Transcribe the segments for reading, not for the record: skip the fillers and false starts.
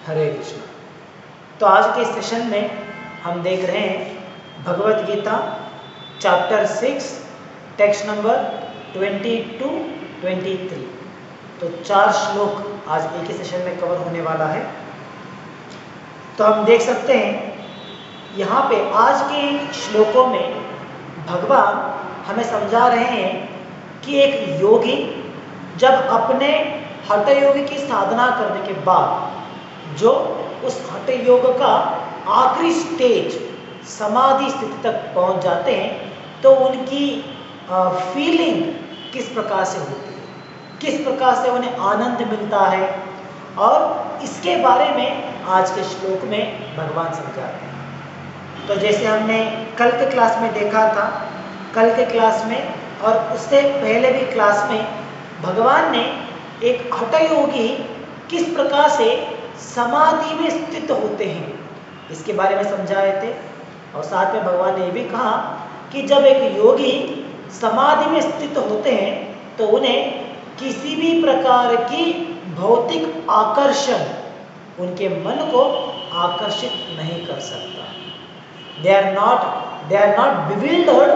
हरे कृष्ण। तो आज के सेशन में हम देख रहे हैं Bhagavad Gita chapter 6 text number 22-23। तो 4 श्लोक आज एक ही सेशन में कवर होने वाला है। तो हम देख सकते हैं यहाँ पे आज के श्लोकों में भगवान हमें समझा रहे हैं कि एक योगी जब अपने हठ योग की साधना करने के बाद जो उस हठ योग का आखिरी स्टेज समाधि स्थिति तक पहुंच जाते हैं तो उनकी फीलिंग किस प्रकार से होती है, किस प्रकार से उन्हें आनंद मिलता है, और इसके बारे में आज के श्लोक में भगवान समझाते हैं। तो जैसे हमने कल के क्लास में देखा था, कल के क्लास में और उससे पहले भी क्लास में भगवान ने एक हठ योगी किस प्रकार से समाधि में स्थित होते हैं इसके बारे में समझाए थे। और साथ में भगवान ने यह भी कहा कि जब एक योगी समाधि में स्थित होते हैं तो उन्हें किसी भी प्रकार की भौतिक आकर्षण उनके मन को आकर्षित नहीं कर सकता। They are not bewildered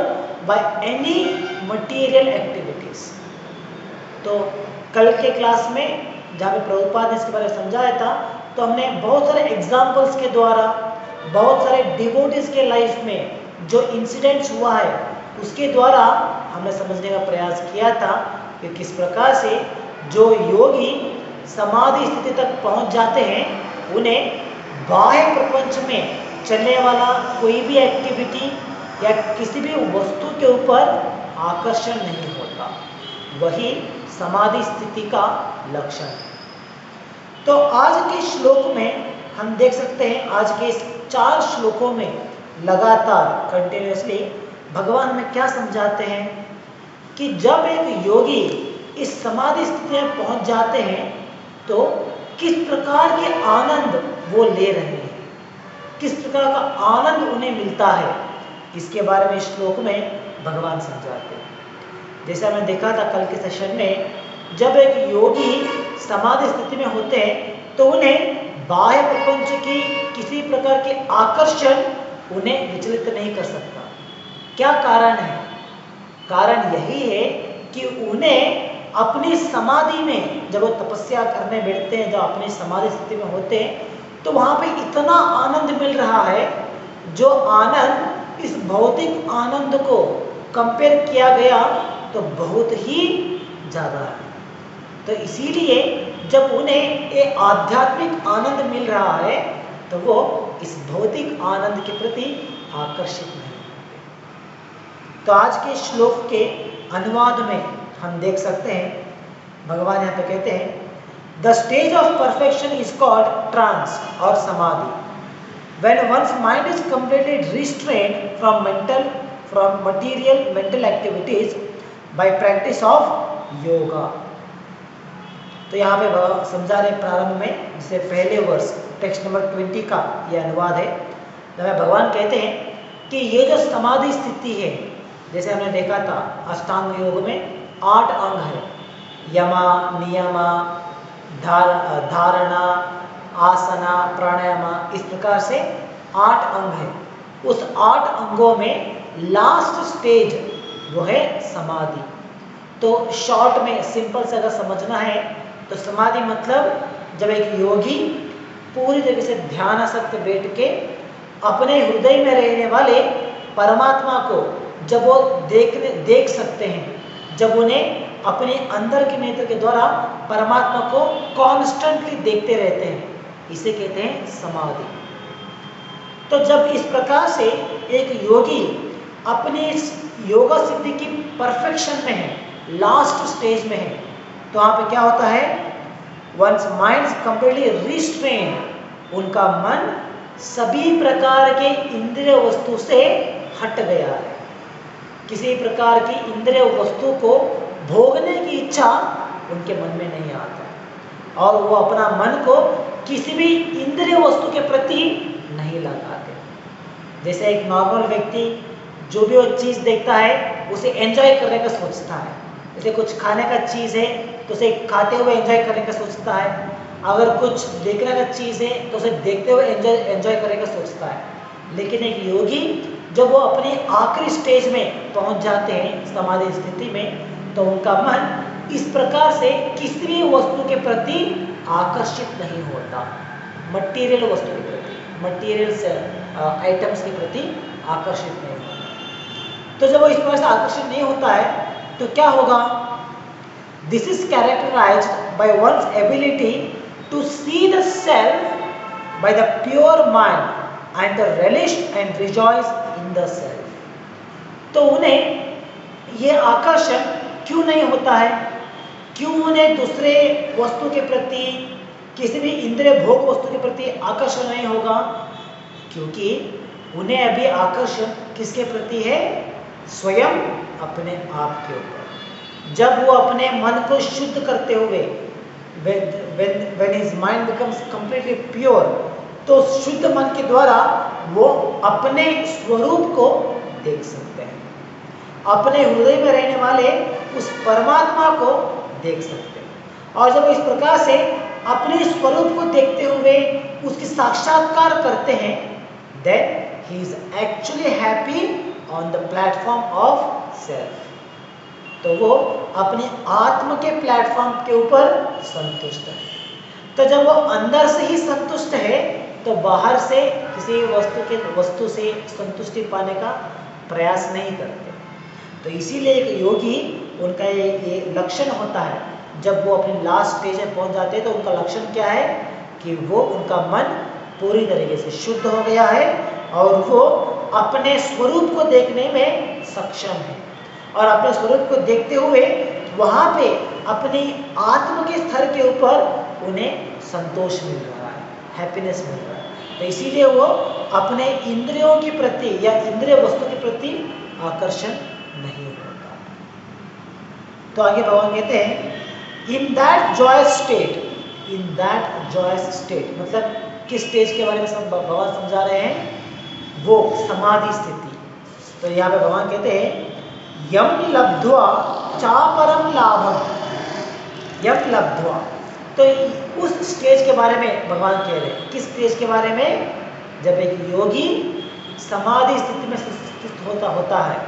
by any material activities। तो कल के क्लास में जहाँ पे प्रभुपाद ने इसके बारे में समझाया था तो हमने बहुत सारे एग्जाम्पल्स के द्वारा, बहुत सारे डिवोटीज के लाइफ में जो इंसिडेंट्स हुआ है उसके द्वारा हमने समझने का प्रयास किया था कि किस प्रकार से जो योगी समाधि स्थिति तक पहुंच जाते हैं उन्हें बाह्य प्रपंच में चलने वाला कोई भी एक्टिविटी या किसी भी वस्तु के ऊपर आकर्षण नहीं होता। वही समाधि स्थिति का लक्षण है। तो आज के श्लोक में हम देख सकते हैं, आज के इस 4 श्लोकों में लगातार कंटिन्यूअसली भगवान में क्या समझाते हैं कि जब एक योगी इस समाधि स्थिति में पहुंच जाते हैं तो किस प्रकार के आनंद वो ले रहे हैं, किस प्रकार का आनंद उन्हें मिलता है, इसके बारे में श्लोक में भगवान समझाते हैं। जैसे हमने देखा था कल के सेशन में, जब एक योगी समाधि स्थिति में होते हैं तो उन्हें बाह्य प्रपंच की किसी प्रकार के आकर्षण उन्हें विचलित नहीं कर सकता। क्या कारण है? कारण यही है कि उन्हें अपनी समाधि में जब वो तपस्या करने बैठते हैं, जब अपनी समाधि स्थिति में होते हैं तो वहाँ पे इतना आनंद मिल रहा है जो आनंद इस भौतिक आनंद को कंपेयर किया गया तो बहुत ही ज़्यादा है। तो इसीलिए जब उन्हें एक आध्यात्मिक आनंद मिल रहा है तो वो इस भौतिक आनंद के प्रति आकर्षित नहीं होते। तो आज के श्लोक के अनुवाद में हम देख सकते हैं भगवान यहाँ पे कहते हैं, the stage of perfection is called trance और samadhi when one's mind is completely restrained from material mental activities by practice of yoga। तो यहाँ पे समझा रहे प्रारंभ में, जिसे पहले वर्ष टेक्स्ट नंबर 20 का ये अनुवाद है, जहाँ भगवान कहते हैं कि ये जो समाधि स्थिति है, जैसे हमने देखा था अष्टांग योग में 8 अंग है, यमा, नियमा, धारणा, आसना, प्राणायामा, इस प्रकार से 8 अंग है। उस 8 अंगों में लास्ट स्टेज वो है समाधि। तो शॉर्ट में सिंपल से अगर समझना है तो समाधि मतलब जब एक योगी पूरी तरीके से ध्यानासक्त बैठ के अपने हृदय में रहने वाले परमात्मा को जब वो देख सकते हैं, जब उन्हें अपने अंदर के नेत्र के द्वारा परमात्मा को कॉन्स्टेंटली देखते रहते हैं, इसे कहते हैं समाधि। तो जब इस प्रकार से एक योगी अपने इस योगा सिद्धि की परफेक्शन में है, लास्ट स्टेज में है, तो वहाँ पे क्या होता है, वंस माइंड कंप्लीटली रिस्ट्रेन्ड, उनका मन सभी प्रकार के इंद्रिय वस्तु से हट गया है। किसी प्रकार की इंद्रिय वस्तु को भोगने की इच्छा उनके मन में नहीं आता और वो अपना मन को किसी भी इंद्रिय वस्तु के प्रति नहीं लगाते। जैसे एक नॉर्मल व्यक्ति जो भी वो चीज़ देखता है उसे एंजॉय करने का सोचता है। जैसे कुछ खाने का चीज़ है तो उसे खाते हुए एंजॉय करने का सोचता है, अगर कुछ देखने का चीज़ है तो उसे देखते हुए एंजॉय करेगा, सोचता है। लेकिन एक योगी जब वो अपनी आखिरी स्टेज में पहुंच जाते हैं समाधि स्थिति में, तो उनका मन इस प्रकार से किसी भी वस्तु के प्रति आकर्षित नहीं होता, मटीरियल वस्तु के प्रति, मटीरियल आइटम्स के प्रति आकर्षित नहीं होता। तो जब वो इस प्रकार से आकर्षित नहीं होता है तो क्या होगा? This is characterised by one's ability to see the self by the pure mind and the relish and rejoice in the self। तो उन्हें ये आकर्षण क्यों नहीं होता है? क्यों उन्हें दूसरे वस्तु के प्रति, किसी भी इंद्रिय भोग वस्तु के प्रति आकर्षण नहीं होगा? क्योंकि उन्हें अभी आकर्षण किसके प्रति है? स्वयं अपने आप के ऊपर। जब वो अपने मन को शुद्ध करते हुए, when his mind becomes completely pure, तो शुद्ध मन के द्वारा वो अपने स्वरूप को देख सकते हैं, अपने हृदय में रहने वाले उस परमात्मा को देख सकते हैं। और जब इस प्रकार से अपने स्वरूप को देखते हुए उसकी साक्षात्कार करते हैं, then he is actually happy on the platform of self। तो वो अपने आत्म के प्लेटफॉर्म के ऊपर संतुष्ट है। तो जब वो अंदर से ही संतुष्ट है तो बाहर से किसी वस्तु से संतुष्टि पाने का प्रयास नहीं करते। तो इसीलिए एक योगी, उनका ये लक्षण होता है, जब वो अपनी लास्ट स्टेज में पहुंच जाते हैं तो उनका लक्षण क्या है कि वो, उनका मन पूरी तरीके से शुद्ध हो गया है और वो अपने स्वरूप को देखने में सक्षम है। और अपने स्वरूप को देखते हुए वहाँ पे अपनी आत्म के स्तर के ऊपर उन्हें संतोष मिल रहा है, हैप्पीनेस मिल रहा है। तो इसीलिए वो अपने इंद्रियों के प्रति या इंद्रिय वस्तु के प्रति आकर्षण नहीं होता। तो आगे भगवान कहते हैं in that joyous state, in that joyous state मतलब किस स्टेज के बारे में भगवान समझा रहे हैं? वो समाधि स्थिति। तो यहाँ पे भगवान कहते हैं यम लब्ध्वा चापरम लाभम, यम लब्ध्वा। तो उस स्टेज के बारे में भगवान कह रहे हैं। किस स्टेज के बारे में? जब एक योगी समाधि स्थिति में स्थित होता है,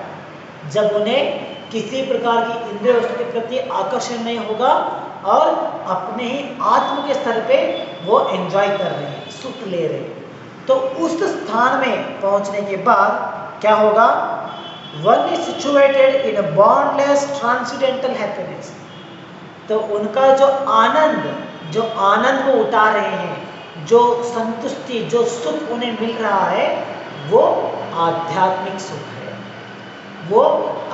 जब उन्हें किसी प्रकार की इंद्रिय वस्तु के प्रति आकर्षण नहीं होगा और अपने ही आत्म के स्तर पे वो एंजॉय कर रहे हैं, सुख ले रहे हैं। तो उस स्थान में पहुंचने के बाद क्या होगा? One is situated in a boundless transcendental happiness. तो उनका जो आनंद वो उठा रहे हैं, जो संतुष्टि, जो सुख उन्हें मिल रहा है, वो आध्यात्मिक सुख है। वो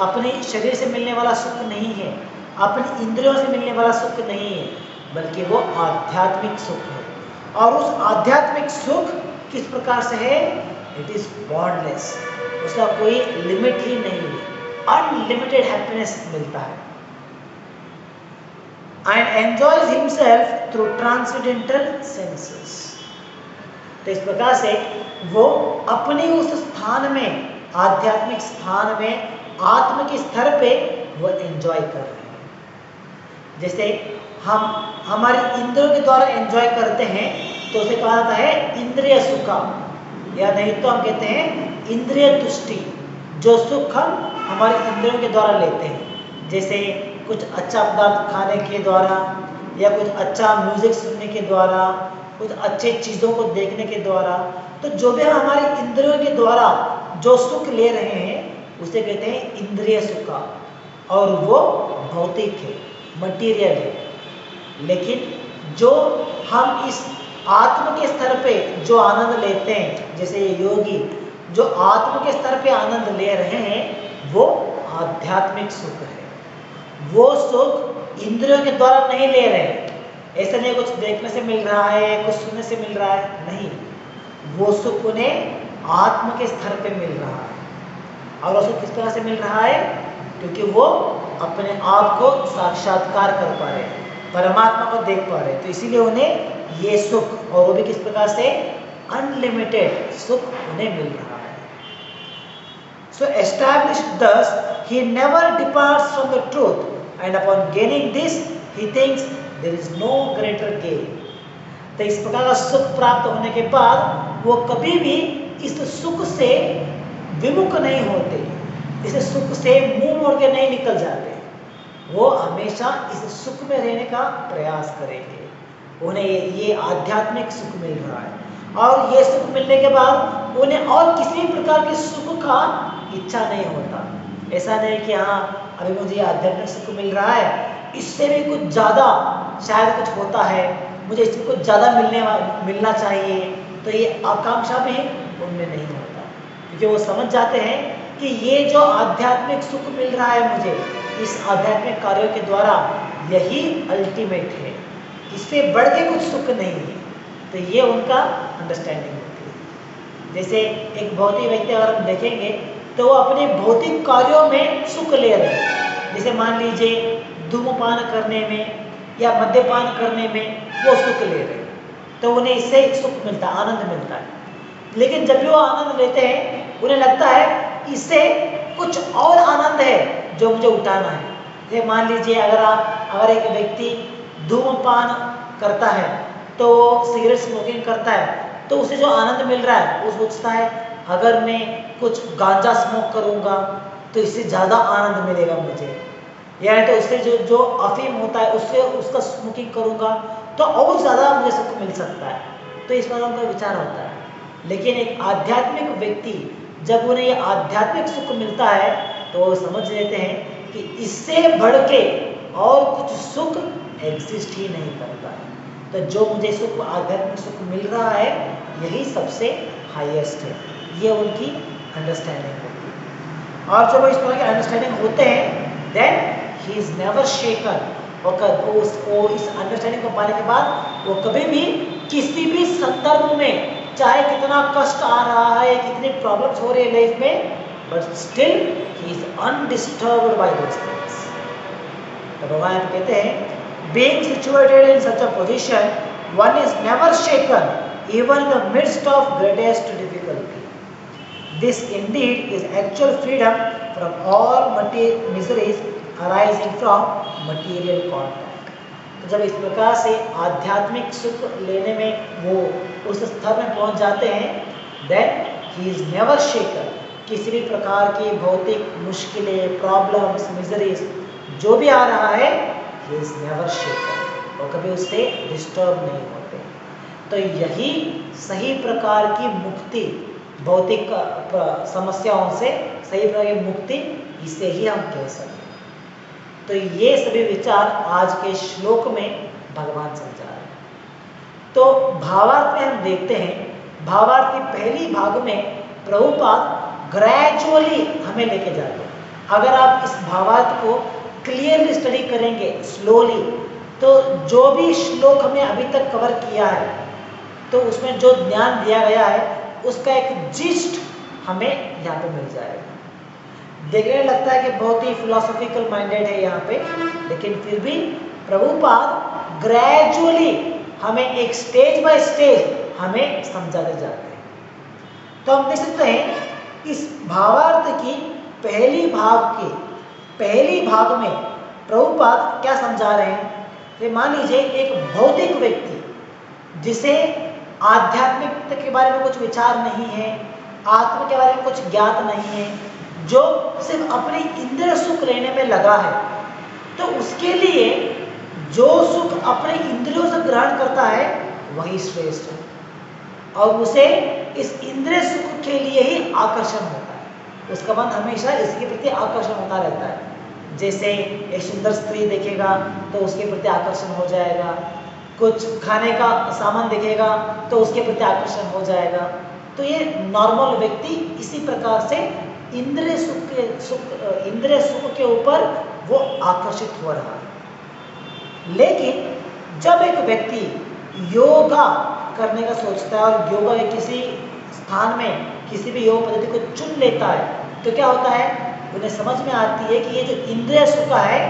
अपने शरीर से मिलने वाला सुख नहीं है, अपनी इंद्रियों से मिलने वाला सुख नहीं है, बल्कि वो आध्यात्मिक सुख है। और उस आध्यात्मिक सुख किस प्रकार से है? इट इज बॉन्डलेस, उसका कोई लिमिट ही नहीं है, अनलिमिटेड हैप्पीनेस मिलता है। And enjoys himself through transcendental senses। तो इस प्रकार से वो अपने उस स्थान में, आध्यात्मिक स्थान में, आत्म के स्तर पे वो एंजॉय कर रहे हैं। जैसे हम हमारे इंद्रियों के द्वारा एंजॉय करते हैं तो उसे कहा जाता है इंद्रिय सुखा, या नहीं तो हम कहते हैं इंद्रिय तुष्टि। जो सुख हम हमारे इंद्रियों के द्वारा लेते हैं, जैसे कुछ अच्छा पदार्थ खाने के द्वारा, या कुछ अच्छा म्यूजिक सुनने के द्वारा, कुछ अच्छे चीज़ों को देखने के द्वारा। तो जो भी हम हमारे इंद्रियों के द्वारा जो सुख ले रहे हैं उसे कहते हैं इंद्रिय सुख, और वो भौतिक है, मटीरियल है। लेकिन जो हम इस आत्म के स्तर पे जो आनंद लेते हैं, जैसे ये योगी जो आत्म के स्तर पे आनंद ले रहे हैं, वो आध्यात्मिक सुख है। वो सुख इंद्रियों के द्वारा नहीं ले रहे हैं। ऐसा नहीं कुछ देखने से मिल रहा है, कुछ सुनने से मिल रहा है, नहीं। वो सुख उन्हें आत्म के स्तर पे मिल रहा है। और वो सुख किस तरह से मिल रहा है? क्योंकि वो अपने आप को साक्षात्कार कर पा रहे हैं, परमात्मा को देख पा रहे हैं। तो इसीलिए उन्हें ये सुख, और वो भी किस प्रकार से? अनलिमिटेड सुख उन्हें मिल रहा है। So established thus, he never departs from the truth, and upon gaining this, he thinks there is no greater gain। तो इस प्रकार का सुख प्राप्त होने के बाद वो कभी भी इस सुख से विमुख नहीं होते, इस सुख से मुंह मोड़ के नहीं निकल जाते। वो हमेशा इस सुख में रहने का प्रयास करेंगे। उन्हें ये आध्यात्मिक सुख मिल रहा है और ये सुख मिलने के बाद उन्हें और किसी भी प्रकार के सुख का इच्छा नहीं होता। ऐसा नहीं कि हाँ अभी मुझे आध्यात्मिक सुख मिल रहा है, इससे भी कुछ ज़्यादा शायद कुछ होता है, मुझे इससे कुछ ज़्यादा मिलना चाहिए, तो ये आकांक्षा भी उनमें नहीं होता, क्योंकि वो समझ जाते हैं कि ये जो आध्यात्मिक सुख मिल रहा है मुझे इस आध्यात्मिक कार्यों के द्वारा, यही अल्टीमेट है, इससे बढ़ के कुछ सुख नहीं है। तो ये उनका अंडरस्टैंडिंग होती है। जैसे एक भौतिक व्यक्ति अगर हम देखेंगे तो वो अपने भौतिक कार्यों में सुख ले रहे हैं। जैसे मान लीजिए धूमपान करने में या मद्यपान करने में वो सुख ले रहे हैं, तो उन्हें इससे सुख मिलता है, आनंद मिलता है। लेकिन जब भी वो आनंद लेते हैं उन्हें लगता है इससे कुछ और आनंद है जो मुझे उठाना है। जैसे मान लीजिए अगर एक व्यक्ति धूमपान करता है तो सिगरेट स्मोकिंग करता है, तो उसे जो आनंद मिल रहा है वो सोचता है अगर मैं कुछ गांजा स्मोक करूंगा तो इससे ज़्यादा आनंद मिलेगा मुझे, यानी तो उससे जो अफीम होता है उससे उसका स्मोकिंग करूंगा तो और ज़्यादा मुझे सुख मिल सकता है। तो इस पर उनका विचार होता है। लेकिन एक आध्यात्मिक व्यक्ति जब उन्हें ये आध्यात्मिक सुख मिलता है तो वो समझ लेते हैं कि इससे बढ़ के और कुछ सुख एग्जिस्ट ही नहीं करता है। तो जो मुझे सुख, आध्यात्मिक सुख मिल रहा है, यही सबसे हाईएस्ट है। ये उनकी अंडरस्टैंडिंग होती है। और जब इस तरह के अंडरस्टैंडिंग होते हैं देन ही इज नेवर शेकन। वो इस अंडरस्टैंडिंग को पाने के बाद वो कभी भी किसी भी संदर्भ में, चाहे कितना कष्ट आ रहा है, कितनी प्रॉब्लम्स हो रही है लाइफ में, but still he is undisturbed by those things. तो भगवान कहते हैं being situated in such a position one is never shaken even in the midst of greatest difficulty. This indeed is actual freedom from all miseries arising from material contact. तो जब इस प्रकार से आध्यात्मिक सुख लेने में वो उस स्तर में पहुंच जाते हैं, then he is never shaken। किसी भी प्रकार की भौतिक मुश्किलें, प्रॉब्लम्स, मिजरीज जो भी आ रहा है, he is never shaken, और कभी उससे डिस्टर्ब नहीं होते। तो यही सही प्रकार की मुक्ति, भौतिक समस्याओं से सही प्रकार की मुक्ति, इसे ही हम कह सकते हैं। तो ये सभी विचार आज के श्लोक में भगवान समझा रहे हैं। तो भावार्थ में हम देखते हैं, भावार्थ की पहली भाग में प्रभुपाद ग्रेजुअली हमें लेके जाते हैं। अगर आप इस भावार्थ को क्लियरली स्टडी करेंगे स्लोली, तो जो भी श्लोक हमने अभी तक कवर किया है, तो उसमें जो ज्ञान दिया गया है उसका एक जिस्ट हमें यहाँ पे मिल जाएगा। देखने लगता है कि बहुत ही फिलोसॉफिकल माइंडेड है यहाँ पे, लेकिन फिर भी प्रभुपाद ग्रेजुअली हमें एक स्टेज बाय स्टेज हमें समझाते जाते हैं। तो हम देख सकते हैं इस भावार्थ की पहली भाग में प्रभुपाद क्या समझा रहे हैं कि मान लीजिए एक भौतिक व्यक्ति जिसे आध्यात्मिकता के बारे में कुछ विचार नहीं है, आत्मा के बारे में कुछ ज्ञात नहीं है, जो सिर्फ अपने इंद्रिय सुख लेने में लगा है, तो उसके लिए जो सुख अपने इंद्रियों से ग्रहण करता है वही श्रेष्ठ है, और उसे इस इंद्रिय सुख के लिए ही आकर्षण होता है। उसका मन हमेशा इसके प्रति आकर्षण होता रहता है। जैसे एक सुंदर स्त्री देखेगा तो उसके प्रति आकर्षण हो जाएगा, कुछ खाने का सामान देखेगा तो उसके प्रति आकर्षण हो जाएगा। तो ये नॉर्मल व्यक्ति इसी प्रकार से इंद्रिय सुख के ऊपर वो आकर्षित हो रहा है। लेकिन जब एक व्यक्ति योगा करने का सोचता है और योगा के किसी स्थान में किसी भी योग पद्धति को चुन लेता है, तो क्या होता है, उन्हें समझ में आती है कि ये जो इंद्रिय सुख है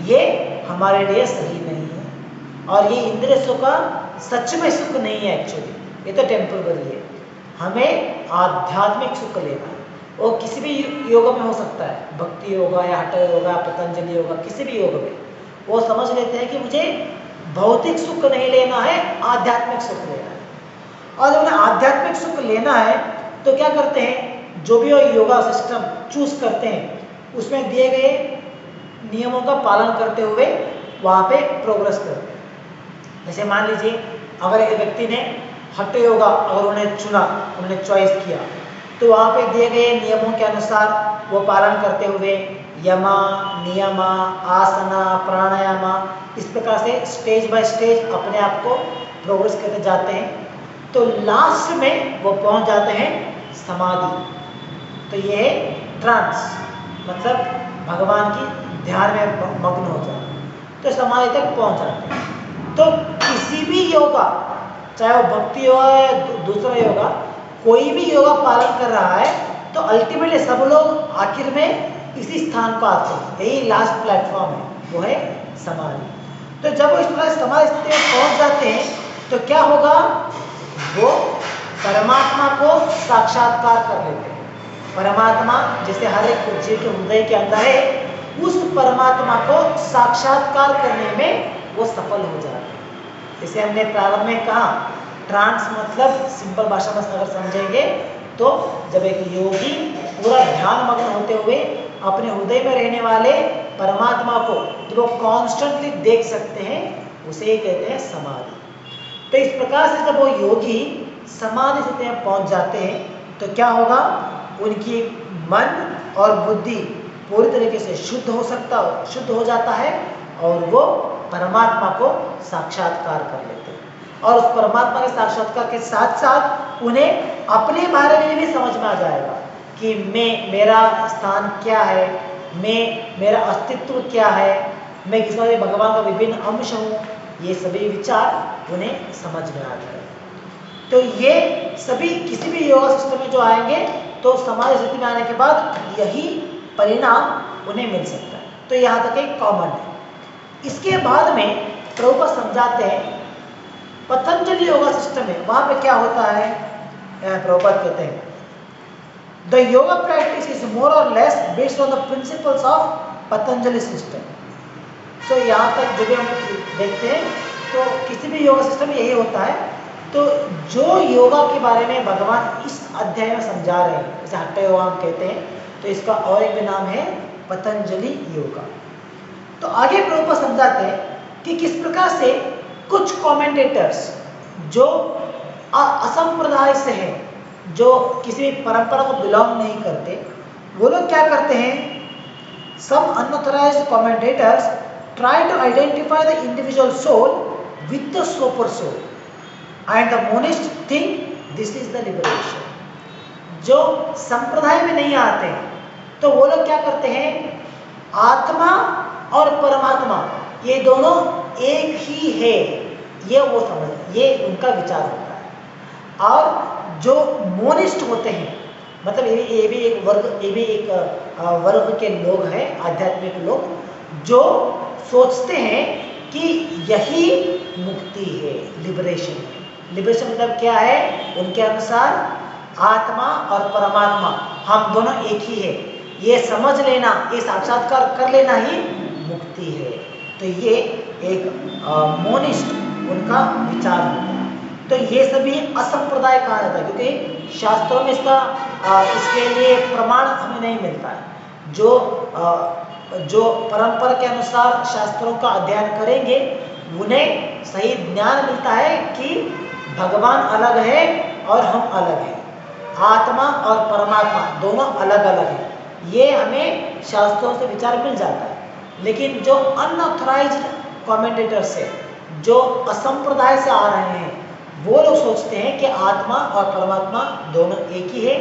ये हमारे लिए सही नहीं है, और ये इंद्रिय सुख सच में सुख नहीं है, एक्चुअली ये तो टेम्पररी है। हमें आध्यात्मिक सुख लेना है। वो किसी भी योग में हो सकता है, भक्ति योगा या हठ योगा, पतंजलि योगा, किसी भी योग में वो समझ लेते हैं कि मुझे भौतिक सुख नहीं लेना है, आध्यात्मिक सुख लेना है। और जब उन्हें आध्यात्मिक सुख लेना है तो क्या करते हैं, जो भी वो योगा सिस्टम चूज करते हैं उसमें दिए गए नियमों का पालन करते हुए वहाँ पे प्रोग्रेस करते हैं। जैसे मान लीजिए अगर एक व्यक्ति ने हठ योगा अगर उन्हें चुना, उन्होंने चॉइस किया, तो वहाँ पे दिए गए नियमों के अनुसार वो पालन करते हुए यमा नियमा आसना प्राणायामा इस प्रकार से स्टेज बाय स्टेज अपने आप को प्रोग्रेस करते जाते हैं, तो लास्ट में वो पहुंच जाते हैं समाधि। तो ये है ट्रांस, मतलब भगवान की ध्यान में मग्न हो जाना, तो समाधि तक पहुंच जाते हैं। तो किसी भी योगा, चाहे वो भक्ति योगा या दूसरा योगा, कोई भी योगा पालन कर रहा है तो अल्टीमेटली सब लोग आखिर में इसी स्थान पर आते हैं, यही लास्ट प्लेटफॉर्म है, वो है समाधि। तो जब वो इस प्रकार समाधि स्थिति में पहुंच जाते हैं तो क्या होगा, वो परमात्मा को साक्षात्कार कर लेते हैं। परमात्मा जैसे हर एक जीव के हृदय के अंदर है, उस परमात्मा को साक्षात्कार करने में वो सफल हो जाते हैं। जैसे हमने प्रारंभ में कहा, ट्रांस मतलब सिंपल भाषा में अगर समझेंगे तो जब एक योगी पूरा ध्यान मग्न होते हुए अपने हृदय में रहने वाले परमात्मा को जब वो कॉन्स्टेंटली देख सकते हैं, उसे ही कहते हैं समाधि। तो इस प्रकार से जब वो योगी समाधि स्थिति में पहुंच जाते हैं तो क्या होगा, उनकी मन और बुद्धि पूरी तरीके से शुद्ध हो जाता है और वो परमात्मा को साक्षात्कार कर लेते हैं। और उस परमात्मा के साक्षात्कार के साथ साथ उन्हें अपने बारे में भी समझ में आ जाएगा कि मेरा स्थान क्या है, मेरा अस्तित्व क्या है, मैं किस तरह भगवान का विभिन्न अंश हूँ, ये सभी विचार उन्हें समझ में आ जाएगा। तो ये सभी किसी भी योगा सिस्टम में जो आएंगे तो समाधि स्थिति में आने के बाद यही परिणाम उन्हें मिल सकता है। तो यहाँ तक एक कॉमन है। इसके बाद में प्रभुपाद समझाते हैं पतंजलि योगा सिस्टम में, वहां पे क्या होता है, प्रभुपाद कहते हैं the yoga practice is more or less based on the principles of Patanjali system. तो यहाँ तक जो भी हम देखते हैं तो किसी भी योगा सिस्टम में यही होता है। तो जो योगा के बारे में भगवान इस अध्याय में समझा रहे हैं, जैसे हट्टा योगा हम कहते हैं, तो इसका और एक भी नाम है पतंजलि योगा। तो आगे प्रभुपाद समझाते हैं कि किस प्रकार से कुछ कमेंटेटर्स जो असंप्रदाय से हैं, जो किसी भी परंपरा को बिलोंग नहीं करते, वो लोग क्या करते हैं, some unauthorized commentators try to identify the individual soul with the super soul and the monist think this is the liberation. जो संप्रदाय में नहीं आते हैं तो वो लोग क्या करते हैं, आत्मा और परमात्मा ये दोनों एक ही है, ये वो समझ, ये उनका विचार होता है। और जो मोनिस्ट होते हैं, मतलब ये भी एक वर्ग के लोग हैं, आध्यात्मिक लोग, जो सोचते हैं कि यही मुक्ति है, लिबरेशन है। लिबरेशन मतलब क्या है, उनके अनुसार आत्मा और परमात्मा हम दोनों एक ही है, ये समझ लेना, ये साक्षात्कार कर लेना ही मुक्ति है। तो ये एक मोनिस्ट उनका विचार होता है। तो ये सभी असंप्रदाय कहा जाता है, क्योंकि शास्त्रों में इसके लिए प्रमाण हमें नहीं मिलता है। जो परंपरा के अनुसार शास्त्रों का अध्ययन करेंगे उन्हें सही ज्ञान मिलता है कि भगवान अलग है और हम अलग हैं, आत्मा और परमात्मा दोनों अलग अलग हैं, ये हमें शास्त्रों से विचार मिल जाता है। लेकिन जो अनऑथराइज्ड कमेंटेटर्स है, जो असंप्रदाय से आ रहे हैं, वो लोग सोचते हैं कि आत्मा और परमात्मा दोनों एक ही है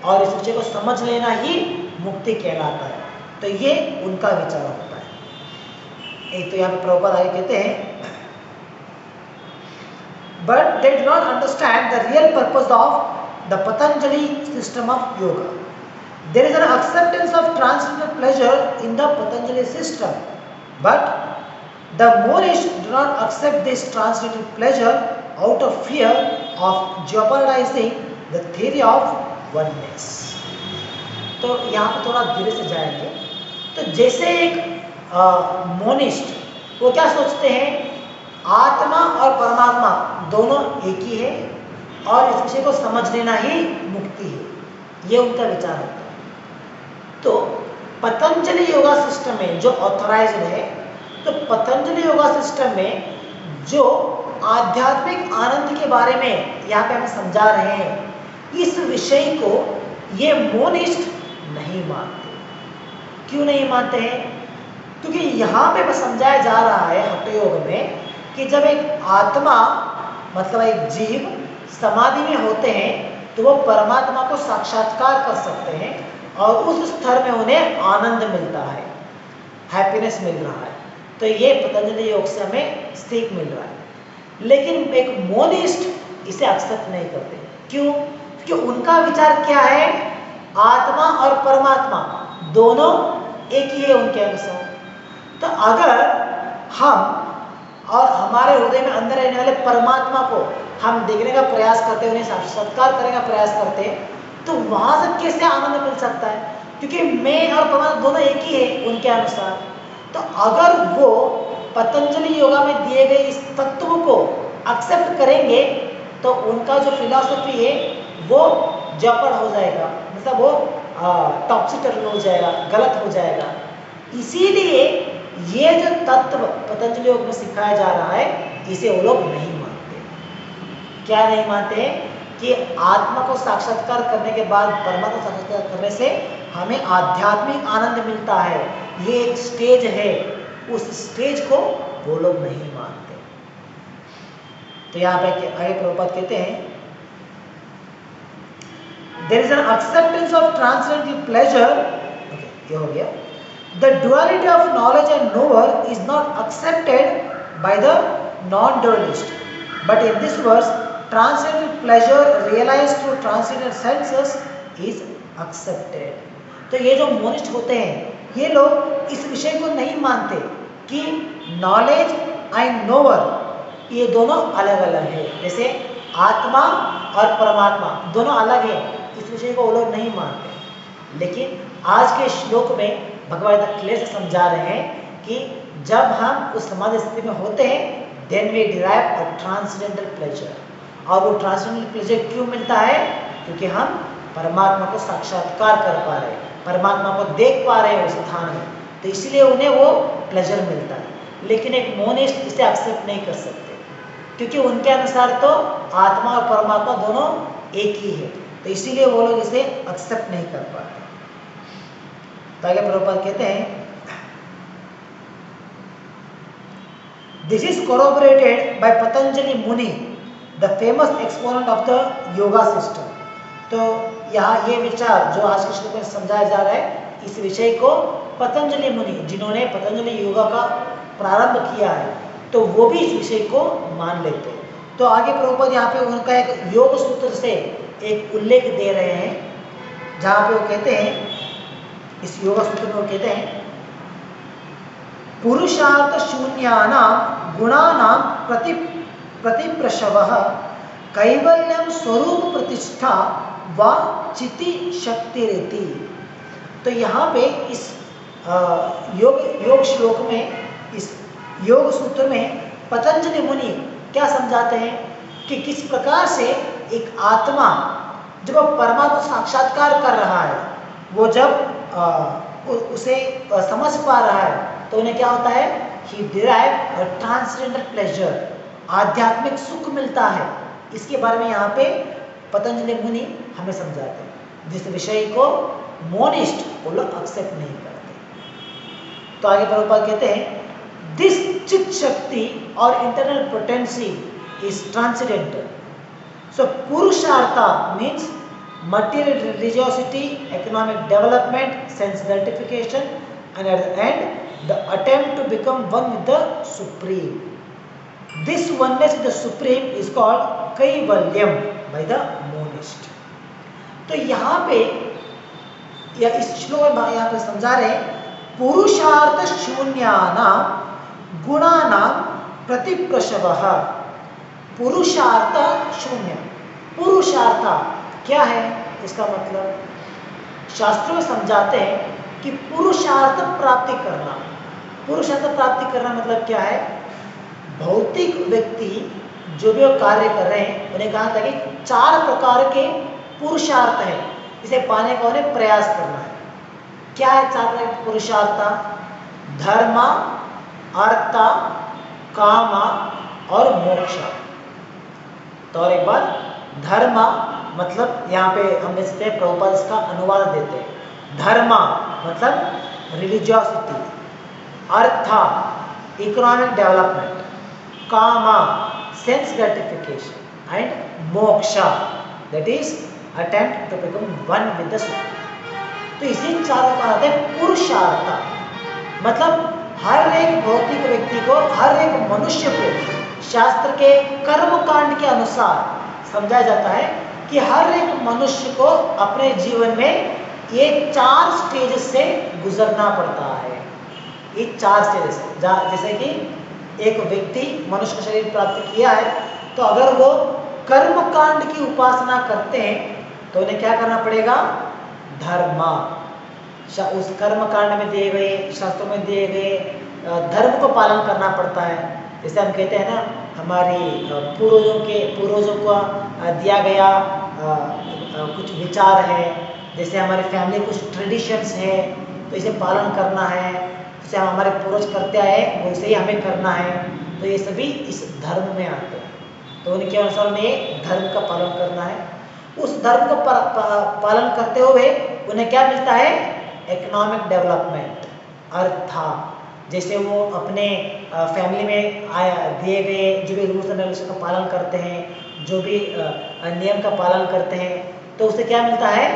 और इस विषय को समझ लेना ही मुक्ति कहलाता है। तो ये उनका विचार होता है। एक तो यहाँ पे प्रभुपाद आगे कहते हैं, but they do not understand the real purpose of the Patanjali system of yoga. There is an acceptance of transcendental pleasure in the Patanjali system, but the Monists do not accept this transcendental pleasure out of fear of jeopardizing the theory of oneness. तो यहाँ पे थोड़ा धीरे से जाएंगे। तो जैसे एक मोनिस्ट वो क्या सोचते हैं आत्मा और परमात्मा दोनों एक ही है और इस विषय को समझ लेना ही मुक्ति है, ये उनका विचार होता है। तो पतंजलि योगा सिस्टम में जो ऑथराइज्ड है, तो पतंजलि योगा सिस्टम में जो आध्यात्मिक आनंद के बारे में यहाँ पे हम समझा रहे हैं, इस विषय को ये मोनिस्ट नहीं मानते। क्यों नहीं मानते हैं? क्योंकि यहाँ पे समझाया जा रहा है हठ योग में कि जब एक आत्मा मतलब एक जीव समाधि में होते हैं तो वो परमात्मा को साक्षात्कार कर सकते हैं और उस स्तर में उन्हें आनंद मिलता है, हैप्पीनेस मिल रहा है। तो ये पतंजलि योग से हमें सीख मिल रहा है। लेकिन एक मोनिस्ट इसे एक्सेप्ट नहीं करते। क्यों? क्योंकि उनका विचार क्या है, आत्मा और परमात्मा दोनों एक ही है उनके अनुसार। तो अगर हम और हमारे हृदय में अंदर रहने वाले परमात्मा को हम देखने का प्रयास करते हैं, उन्हें साक्षात्कार करने का प्रयास करते हैं, तो वहां से कैसे आनंद मिल सकता है? क्योंकि मैं और परमात्मा दोनों एक ही है उनके अनुसार। तो अगर वो पतंजलि योगा में दिए गए इस तत्व को एक्सेप्ट करेंगे तो उनका जो फिलॉसफी है वो जपड़ हो जाएगा, मतलब वो टॉपसी टर्न हो जाएगा, गलत हो जाएगा। इसीलिए ये जो तत्व पतंजलि योग में सिखाया जा रहा है, इसे वो लोग नहीं मानते। क्या नहीं मानते? कि आत्मा को साक्षात्कार करने के बाद परमात्मा को साक्षात्कार करने से हमें आध्यात्मिक आनंद मिलता है, ये एक स्टेज है, उस स्टेज को वो लोग नहीं मानते। तो यहाँ पे आगे प्रभुपाद कहते हैं, there is an acceptance of transcendental pleasure. Okay, ये हो गया। The duality of knowledge and knower is not accepted by the non-dualist, but in this verse, transcendental pleasure realized through transcendental senses is accepted. तो ये जो monist होते हैं, ये लोग इस विषय को नहीं मानते कि नॉलेज एंड नोवर ये दोनों अलग अलग है। जैसे आत्मा और परमात्मा दोनों अलग है, इस विषय को वो लोग नहीं मानते। लेकिन आज के श्लोक में भगवान क्लियर से समझा रहे हैं कि जब हम उस समाधि स्थिति में होते हैं, then we derive a transcendental pleasure. और वो ट्रांसेंडेंटल प्लेजर क्यों मिलता है? क्योंकि हम परमात्मा को साक्षात्कार कर पा रहे हैं, परमात्मा को देख पा रहे हैं उस स्थान में, तो इसलिए उन्हें वो प्लेजर मिलता है। लेकिन एक मोनिस्ट इसे एक्सेप्ट नहीं कर सकते, क्योंकि उनके अनुसार तो आत्मा और परमात्मा दोनों एक ही है, तो इसीलिए वो लोग इसे एक्सेप्ट नहीं कर पाते। तो आगे प्रभुपाद कहते हैं, this is corroborated by Patanjali Muni, the famous exponent of the yoga system. तो यहाँ ये विचार जो आज के श्लोक में समझाया जा रहा है, इस विषय को पतंजलि मुनि, जिन्होंने पतंजलि योगा का प्रारंभ किया है, तो वो भी इस विषय को मान लेते हैं। तो आगे प्रभुपाद यहाँ पे उनका एक योग सूत्र से एक उल्लेख दे रहे हैं, जहाँ पे वो कहते हैं, इस योगा सूत्र में वो कहते हैं, पुरुषार्थ शून्यानां गुणानां प्रतिप्रशवः कैवल्यम स्वरूप प्रतिष्ठा व चिति शक्तिरिति। तो यहाँ पे इस योग श्लोक में, इस योग सूत्र में पतंजलि मुनि क्या समझाते हैं कि किस प्रकार से एक आत्मा जब वो परमात्मा साक्षात्कार कर रहा है, वो जब उसे समझ पा रहा है, तो उन्हें क्या होता है, ही डिराइव अ ट्रांसेंडेंटल प्लेजर, आध्यात्मिक सुख मिलता है। इसके बारे में यहाँ पे पतंजलि मुनि हमें समझाते हैं, जिस विषय को मोनिस्ट वो लोग एक्सेप्ट नहीं करते। तो आगे प्रभुपाद कहते हैं, this chitta shakti or internal potency is transcendental. So purushartha means material religiosity, economic development, sense gratification, and at the end the attempt to become one with the supreme. This oneness with the supreme is called kaivalyam by the monist. तो यहाँ पे या इस श्लोक में यहाँ पे समझा रहे हैं, पुरुषार्थ शून्यानां गुणानां प्रतिप्रशवः। पुरुषार्थ शून्य, पुरुषार्थ क्या है? इसका मतलब शास्त्रों में समझाते हैं कि पुरुषार्थ प्राप्ति करना। पुरुषार्थ प्राप्ति करना मतलब क्या है? भौतिक व्यक्ति जो भी वो कार्य कर रहे हैं उन्हें कहा था कि 4 प्रकार के पुरुषार्थ है, इसे पाने का उन्हें प्रयास करना है। क्या है 4 प्रकार के पुरुषार्थ? धर्म, अर्थ, काम और मोक्ष। तो और एक बार, धर्म मतलब यहाँ पे हम देख सकते हैं प्रभुपाद इसका अनुवाद देते हैं। धर्म मतलब रिलीजियोसिटी, अर्थ इकोनॉमिक डेवलपमेंट, काम sense gratification and moksha that is attempt to become one with the supreme. तो इसी चारों का अर्थ है पुरुषार्थ। मतलब हर एक भौतिक व्यक्ति को, हर एक मनुष्य को शास्त्र के कर्म कांड के अनुसार समझाया जाता है कि हर एक मनुष्य को अपने जीवन में ये 4 स्टेज से गुजरना पड़ता है। ये 4 स्टेज से, जैसे कि एक व्यक्ति मनुष्य का शरीर प्राप्त किया है, तो अगर वो कर्म कांड की उपासना करते हैं तो उन्हें क्या करना पड़ेगा? धर्म, उस कर्म कांड में दिए गए, शास्त्रों में दिए गए धर्म को पालन करना पड़ता है। जैसे हम कहते हैं ना, हमारी पूर्वजों को दिया गया कुछ विचार है, जैसे हमारी फैमिली कुछ ट्रेडिशंस है, तो इसे पालन करना है, जैसे हमारे पूर्वज करते आए वैसे ही हमें करना है। तो ये सभी इस धर्म में आते हैं। तो उनके अनुसार उन्हें धर्म का पालन करना है। उस धर्म का पालन करते हुए उन्हें क्या मिलता है? इकोनॉमिक डेवलपमेंट, अर्थ। जैसे वो अपने फैमिली में दिए गए जो भी रूल्स एंड रेगुलेशन का पालन करते हैं, जो भी नियम का पालन करते हैं, तो उसे क्या मिलता है?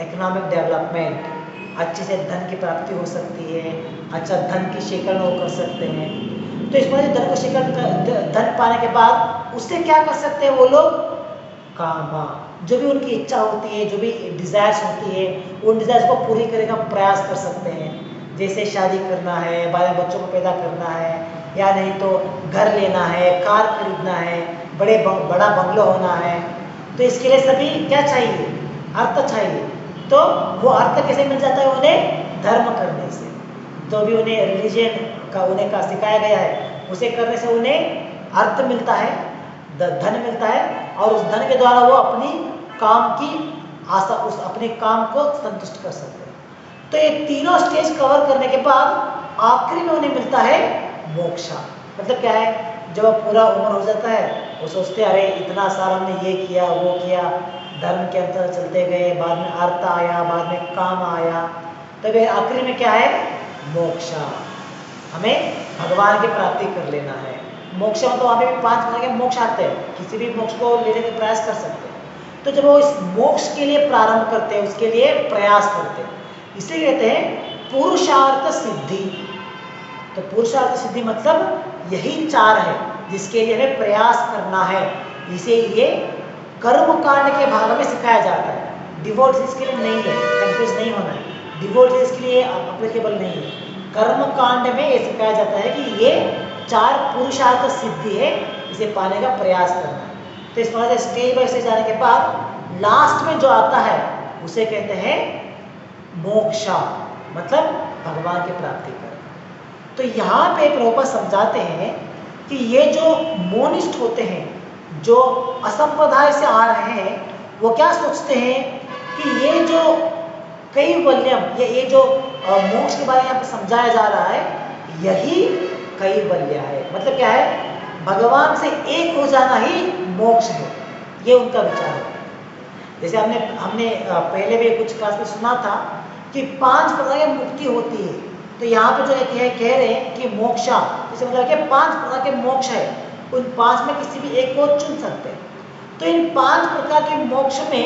Economic development. अच्छे से धन की प्राप्ति हो सकती है, अच्छा धन की शेखरण वो कर सकते हैं। तो इस वजह धन को शेखरण, धन पाने के बाद उससे क्या कर सकते हैं वो लोग? काम, जो भी उनकी इच्छा होती है, जो भी डिजायर्स होती है, उन डिजायर्स को पूरी करने का प्रयास कर सकते हैं। जैसे शादी करना है, बाद में बच्चों को पैदा करना है, या नहीं तो घर लेना है, कार खरीदना है, बड़ा बंगलो होना है। तो इसके लिए सभी क्या चाहिए? अर्थ चाहिए। तो वो अर्थ कैसे मिल जाता है उन्हें? धर्म करने से। जो भी उन्हें रिलीजन का उन्हें का सिखाया गया है उसे करने से उन्हें अर्थ मिलता है, धन मिलता है, और उस धन के द्वारा वो अपनी काम की आशा, उस अपने काम को संतुष्ट कर सकते हैं। तो ये तीनों स्टेज कवर करने के बाद आखिरी में उन्हें मिलता है मोक्षा। मतलब क्या है? जब पूरा उम्र हो जाता है वो सोचते हैं अरे इतना साल हमने ये किया वो किया, धर्म के अंतर चलते गए, बाद में अर्थ आया, बाद में काम आया, तब आखिरी में क्या है? मोक्षा। हमें भगवान की प्राप्ति कर लेना है। मोक्ष में तो वहाँ पे भी 5 प्रकार के मोक्ष आते हैं, किसी भी मोक्ष को लेने का प्रयास कर सकते हैं। तो जब वो इस मोक्ष के लिए प्रारंभ करते हैं, उसके लिए प्रयास करते हैं, इसे कहते हैं पुरुषार्थ सिद्धि। तो पुरुषार्थ सिद्धि मतलब यही 4 है जिसके लिए हमें प्रयास करना है। इसीलिए कर्म कांड के भाग में सिखाया जाता है। डिवोर्स इसके लिए नहीं है, कंफ्यूज नहीं होना है। डिवोर्स इसके लिए अप्लीकेबल नहीं है। कर्म कांड में ये सिखाया जाता है कि ये 4 पुरुषार्थ सिद्धि है, इसे पाने का प्रयास करना है। तो इस तरह से स्टेज बाय स्टेज जाने के बाद लास्ट में जो आता है उसे कहते हैं मोक्षा, मतलब भगवान की प्राप्ति करना। तो यहाँ पे प्रभुपाद समझाते हैं कि ये जो मोनिस्ट होते हैं, जो असंप्रदाय से आ रहे हैं, वो क्या सोचते हैं कि ये जो कैवल्यम, ये जो मोक्ष के बारे में यहाँ पे समझाया जा रहा है, यही कैवल्य है। मतलब क्या है? भगवान से एक हो जाना ही मोक्ष है। ये उनका विचार है। जैसे हमने पहले भी कुछ क्लास में सुना था कि 5 प्रकार की मुक्ति होती है। तो यहाँ पे जो कह रहे हैं कि मोक्षा, जैसे मतलब कि 5 प्रकार के मोक्ष है, उन 5 में किसी भी एक को चुन सकते हैं। तो इन 5 प्रकार के मोक्ष में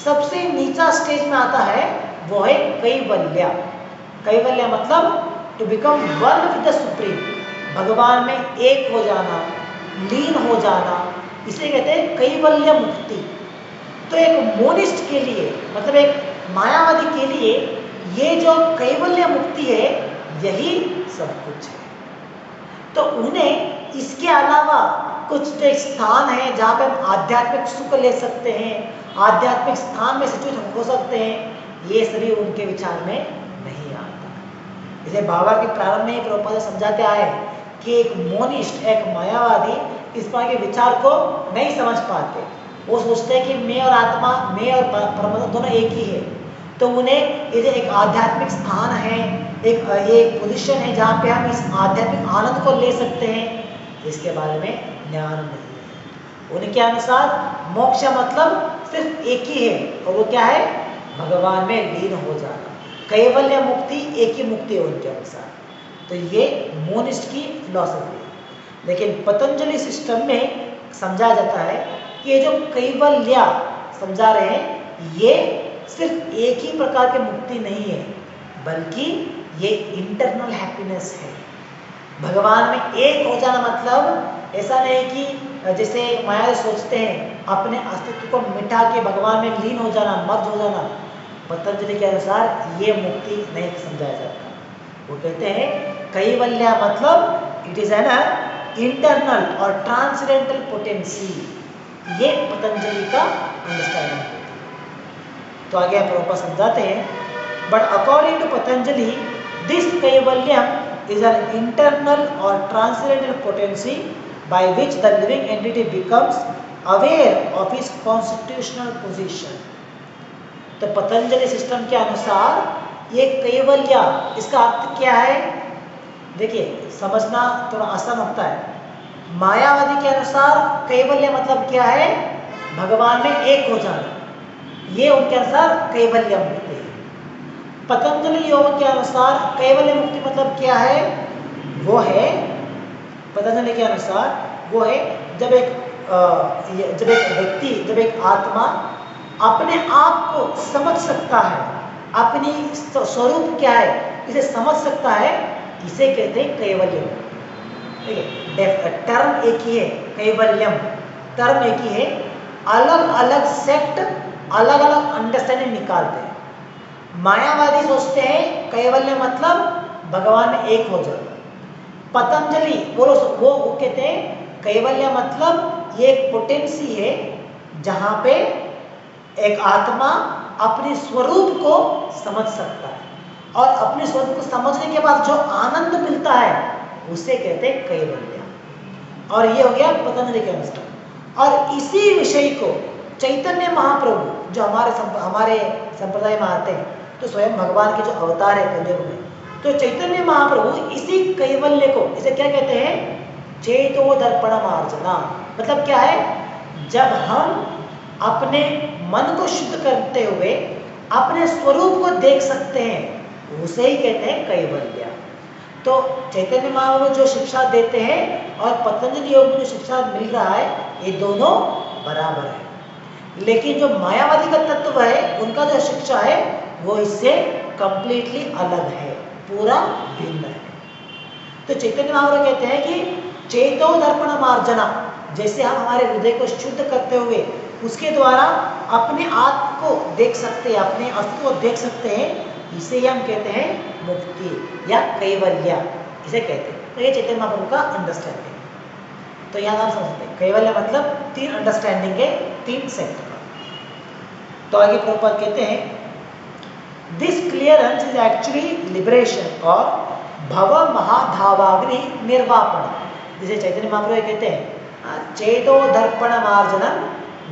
सबसे नीचा स्टेज में आता है वो है कैवल्य। कैवल्य मतलब to become one with the supreme, भगवान में एक हो जाना, लीन हो जाना, इसे कहते हैं कैवल्य मुक्ति। तो एक मोनिस्ट के लिए, मतलब एक मायावादी के लिए, ये जो कैवल्य मुक्ति है यही सब कुछ है। तो उन्हें इसके अलावा कुछ जो स्थान है जहाँ पे हम आध्यात्मिक सुख ले सकते हैं, आध्यात्मिक स्थान में सिचुएट हो सकते हैं, ये सभी उनके विचार में नहीं आता। जैसे बाबा के प्रारंभ में ही प्रभुपाद समझाते आए कि एक मोनिस्ट, एक मायावादी इस प्रकार के विचार को नहीं समझ पाते। वो सोचते हैं कि मैं और आत्मा, मैं और परमात्मा दोनों एक ही है। तो उन्हें ये जो एक आध्यात्मिक स्थान है, एक पोजीशन है जहाँ पे हम इस आध्यात्मिक आनंद को ले सकते हैं, इसके बारे में ज्ञान नहीं है। उनके अनुसार मोक्ष मतलब सिर्फ एक ही है, और वो क्या है? भगवान में लीन हो जाना। कैवल्य मुक्ति एक ही मुक्ति है उनके अनुसार। तो ये मोनिस्ट की फिलॉसफी है। लेकिन पतंजलि सिस्टम में समझा जाता है कि ये जो कैवल्य समझा रहे हैं, ये सिर्फ एक ही प्रकार की मुक्ति नहीं है, बल्कि ये इंटरनल हैप्पीनेस है। भगवान में एक हो जाना मतलब ऐसा नहीं कि जैसे माया सोचते हैं अपने अस्तित्व को मिटा के भगवान में लीन हो जाना, मर्ज हो जाना। पतंजलि के अनुसार ये मुक्ति नहीं समझाया जाता। वो कहते हैं कैवल्य मतलब इट इज एन इंटरनल और ट्रांसेंडेंटल पोटेंसी। ये पतंजलि का अंडरस्टैंडिंग है। तो आगे आप प्रभुपाद समझाते हैं, but according to Patanjali this kaivalyam is an internal or transcendental potency by which the living entity becomes aware of its constitutional position. तो पतंजलि सिस्टम के अनुसार ये कैवल्य, इसका अर्थ क्या है? देखिए, समझना थोड़ा आसान होता है। मायावादी के अनुसार कैवल्य मतलब क्या है? भगवान में एक हो जाना। ये उनके अनुसार कैवल्य मुक्ति है। पतंजलि योग के अनुसार कैवल्य मुक्ति मतलब क्या है? वो है, पतंजलि के अनुसार वो है जब एक व्यक्ति, जब एक आत्मा अपने आप को समझ सकता है, अपनी स्वरूप क्या है इसे समझ सकता है, इसे कहते हैं कैवल्य। ठीक है, टर्म एक ही है, कैवल्यम टर्म एक ही है। अलग अलग सेक्ट अलग अलग अंडरस्टैंडिंग निकालते हैं। मायावादी सोचते हैं कैवल्य मतलब भगवान में एक हो जाना। पतंजलि वो कहते हैं कैवल्य मतलब ये एक पोटेंसी है जहाँ पे एक आत्मा अपने स्वरूप को समझ सकता है, और अपने स्वरूप को समझने के बाद जो आनंद मिलता है उसे कहते हैं कैवल्य। और ये हो गया पतंजलि के अनुसार। और इसी विषय को चैतन्य महाप्रभु जो हमारे संप्रदाय में आते हैं, तो स्वयं भगवान के जो अवतार है कलयुग में, तो चैतन्य महाप्रभु इसी कैवल्य को, इसे क्या कहते हैं? चेतो दर्पण मार्जना। मतलब क्या है? जब हम अपने मन को शुद्ध करते हुए अपने स्वरूप को देख सकते हैं, उसे ही कहते हैं कैवल्य। तो चैतन्य महाप्रभु जो शिक्षा देते हैं और पतंजलि योग में जो शिक्षा मिल रहा है, ये दोनों बराबर है। लेकिन जो मायावादी का तत्व है, उनका जो शिक्षा है वो इससे कंप्लीटली अलग है, पूरा भिन्न है। तो चैतन्य महाप्रभु कहते हैं कि चेतो दर्पण मार्जना, जैसे हम हमारे हृदय को शुद्ध करते हुए उसके द्वारा अपने आत्म को देख सकते हैं, अपने अस्तित्व को देख सकते हैं, इसे ही हम कहते हैं मुक्ति या कैवल्य, इसे कहते हैं। तो ये चैतन्य महाप्रभु का अंडरस्टैंडिंग। तो यहाँ हम समझते हैं कैवल्य मतलब तीन अंडरस्टैंडिंग है, तीन सेक्ट का। तो आगे प्रभुपाद कहते हैं this clearance is actually liberation और भव महाधावाग्नि निर्वापण। जिसे चैतन्य महाप्रभु कहते हैं चेतो दर्पण मार्जनम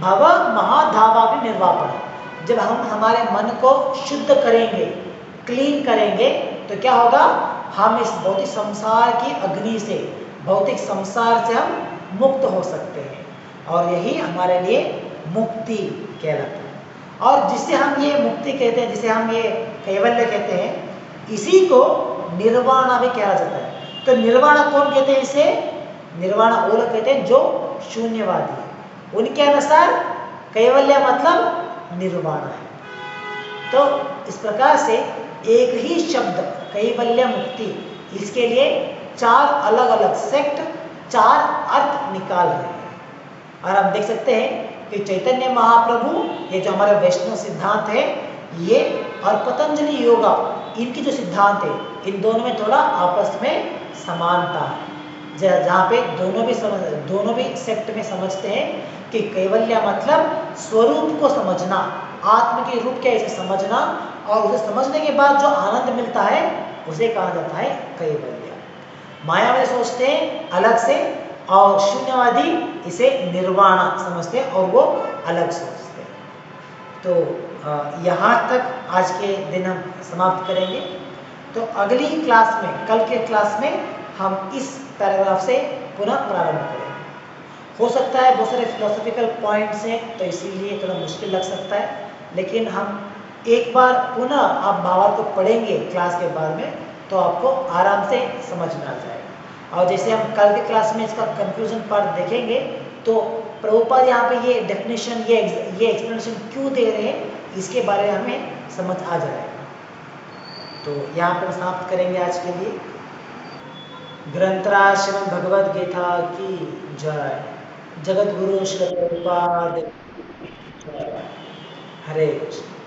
भव महाधावाग्नि निर्वापण। जब हम हमारे मन को शुद्ध करेंगे, क्लीन करेंगे, तो क्या होगा? हम इस भौतिक संसार की अग्नि से, भौतिक संसार से हम मुक्त हो सकते हैं, और यही हमारे लिए मुक्ति कहलाता है। और जिसे हम ये मुक्ति कहते हैं, जिसे हम ये कैवल्य कहते हैं, इसी को निर्वाणा भी कहा जाता है। तो निर्वाणा कौन कहते हैं? इसे निर्वाणा वो लोग कहते हैं जो शून्यवादी है। उनके अनुसार कैवल्य मतलब निर्वाणा है। तो इस प्रकार से एक ही शब्द कैवल्य मुक्ति, इसके लिए चार अलग अलग सेक्ट, चार अर्थ निकाल रहे हैं। और हम देख सकते हैं कि चैतन्य महाप्रभु, ये जो हमारे वैष्णव सिद्धांत है, ये और पतंजलि योगा, इनकी जो सिद्धांत है, इन दोनों में थोड़ा आपस में समानता है। जहाँ पे दोनों भी सेक्ट में समझते हैं कि कैवल्य मतलब स्वरूप को समझना, आत्म के रूप क्या इसे समझना, और उसे समझने के बाद जो आनंद मिलता है उसे कहा जाता है कैवल्य। मायावादी सोचते हैं अलग से और शून्यवादी इसे निर्वाण समझते हैं और वो अलग सोचते हैं। तो यहाँ तक आज के दिन हम समाप्त करेंगे। तो अगली क्लास में, कल के क्लास में हम इस पैराग्राफ से पुनः प्रारंभ करेंगे। हो सकता है बहुत सारे फिलोसॉफिकल पॉइंट्स हैं तो इसीलिए थोड़ा मुश्किल लग सकता है, लेकिन हम एक बार पुनः आप भावार्थ को पढ़ेंगे क्लास के बाद में तो आपको आराम से समझ में आ जाएगा। और जैसे हम कल के क्लास में इसका कंक्लूजन पार्ट देखेंगे तो प्रभुपाद यहाँ पे ये डेफिनेशन, ये एक्सप्लेनेशन क्यों दे रहे हैं इसके बारे में हमें समझ आ जाएगा। तो यहाँ पर समाप्त करेंगे आज के लिए। ग्रंथराज श्रीमद् भगवद गीता की जय। जगत गुरु श्री प्रभुपाद की जय। हरे कृष्ण।